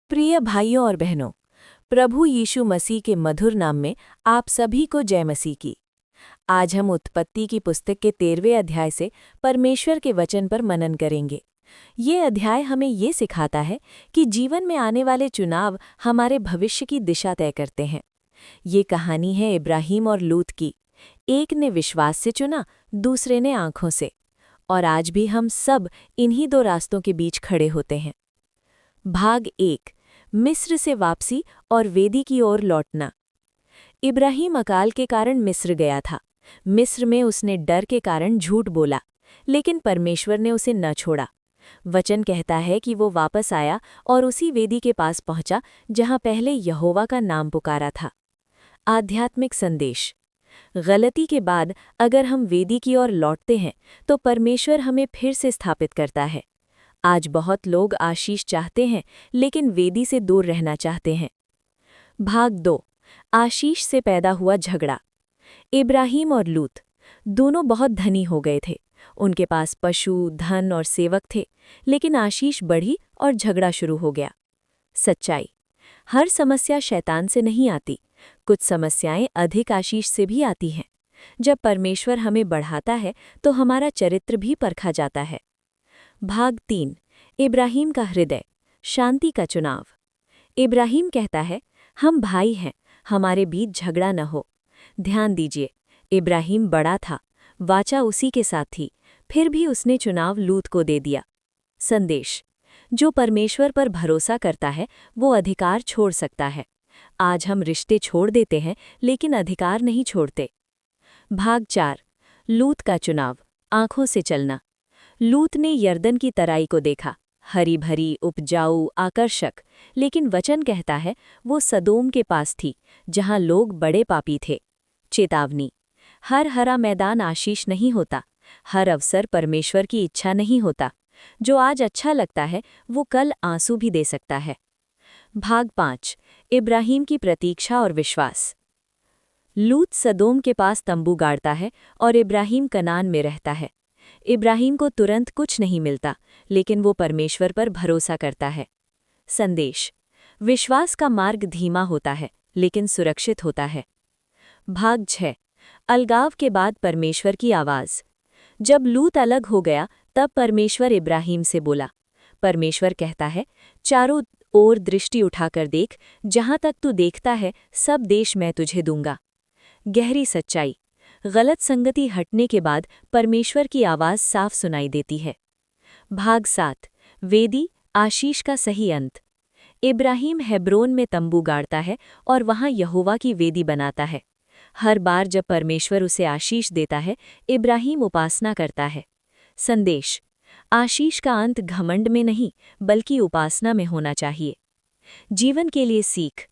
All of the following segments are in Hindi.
प्रिय भाइयों और बहनों, प्रभु यीशु मसीह के मधुर नाम में आप सभी को जय मसीह की। आज हम उत्पत्ति की पुस्तक के 13वें अध्याय से परमेश्वर के वचन पर मनन करेंगे। ये अध्याय हमें ये सिखाता है कि जीवन में आने वाले चुनाव हमारे भविष्य की दिशा तय करते हैं। ये कहानी है इब्राहिम और लूत की। एक ने विश्वास से चुना, दूसरे ने आंखों से। और आज भी हम सब इन्हीं दो रास्तों के बीच खड़े होते हैं। भाग 1, मिस्र से वापसी और वेदी की ओर लौटना। इब्राहिम अकाल के कारण मिस्र गया था। मिस्र में उसने डर के कारण झूठ बोला, लेकिन परमेश्वर ने उसे न छोड़ा। वचन कहता है कि वो वापस आया और उसी वेदी के पास पहुंचा जहां पहले यहोवा का नाम पुकारा था। आध्यात्मिक संदेश: गलती के बाद अगर हम वेदी की ओर लौटते हैं तो परमेश्वर हमें फिर से स्थापित करता है। आज बहुत लोग आशीष चाहते हैं, लेकिन वेदी से दूर रहना चाहते हैं। भाग 2, आशीष से पैदा हुआ झगड़ा। इब्राहिम और लूत दोनों बहुत धनी हो गए थे। उनके पास पशु, धन और सेवक थे, लेकिन आशीष बढ़ी और झगड़ा शुरू हो गया। सच्चाई: हर समस्या शैतान से नहीं आती, कुछ समस्याएं अधिक आशीष से भी आती हैं। जब परमेश्वर हमें बढ़ाता है तो हमारा चरित्र भी परखा जाता है। भाग 3, इब्राहिम का हृदय, शांति का चुनाव। इब्राहिम कहता है, हम भाई हैं, हमारे बीच झगड़ा न हो। ध्यान दीजिए, इब्राहिम बड़ा था, वाचा उसी के साथ थी, फिर भी उसने चुनाव लूत को दे दिया। संदेश: जो परमेश्वर पर भरोसा करता है वो अधिकार छोड़ सकता है। आज हम रिश्ते छोड़ देते हैं, लेकिन अधिकार नहीं छोड़ते। भाग 4, लूत का चुनाव, आंखों से चलना। लूत ने यर्दन की तराई को देखा, हरी भरी, उपजाऊ, आकर्षक, लेकिन वचन कहता है वो सदोम के पास थी, जहां लोग बड़े पापी थे। चेतावनी: हर हरा मैदान आशीष नहीं होता, हर अवसर परमेश्वर की इच्छा नहीं होता। जो आज अच्छा लगता है वो कल आंसू भी दे सकता है। भाग 5, इब्राहिम की प्रतीक्षा और विश्वास। लूत सदोम के पास तंबू गाड़ता है और इब्राहिम कनान में रहता है। इब्राहिम को तुरंत कुछ नहीं मिलता, लेकिन वो परमेश्वर पर भरोसा करता है। संदेश: विश्वास का मार्ग धीमा होता है, लेकिन सुरक्षित होता है। भाग 6, अलगाव के बाद परमेश्वर की आवाज़। जब लूत अलग हो गया तब परमेश्वर इब्राहिम से बोला। परमेश्वर कहता है, चारों ओर दृष्टि उठाकर देख, जहां तक तू देखता है सब देश मैं तुझे दूंगा। गहरी सच्चाई: गलत संगति हटने के बाद परमेश्वर की आवाज़ साफ सुनाई देती है। भाग 7, वेदी, आशीष का सही अंत। इब्राहिम हेब्रोन में तंबू गाड़ता है और वहां यहोवा की वेदी बनाता है। हर बार जब परमेश्वर उसे आशीष देता है, इब्राहिम उपासना करता है। संदेश: आशीष का अंत घमंड में नहीं, बल्कि उपासना में होना चाहिए। जीवन के लिए सीख: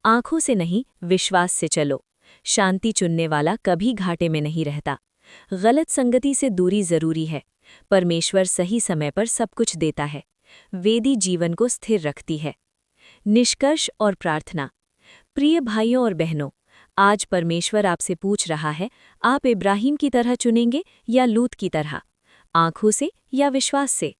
आंखों से नहीं, विश्वास से चलो। शांति चुनने वाला कभी घाटे में नहीं रहता। गलत संगति से दूरी जरूरी है। परमेश्वर सही समय पर सब कुछ देता है। वेदी जीवन को स्थिर रखती है। निष्कर्ष और प्रार्थना। प्रिय भाइयों और बहनों, आज परमेश्वर आपसे पूछ रहा है, आप इब्राहिम की तरह चुनेंगे या लूत की तरह, आंखों से या विश्वास से।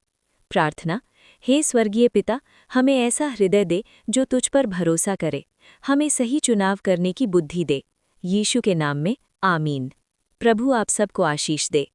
प्रार्थना: हे स्वर्गीय पिता, हमें ऐसा हृदय दे जो तुझ पर भरोसा करे। हमें सही चुनाव करने की बुद्धि दे। यीशु के नाम में आमीन। प्रभु आप सबको आशीष दे।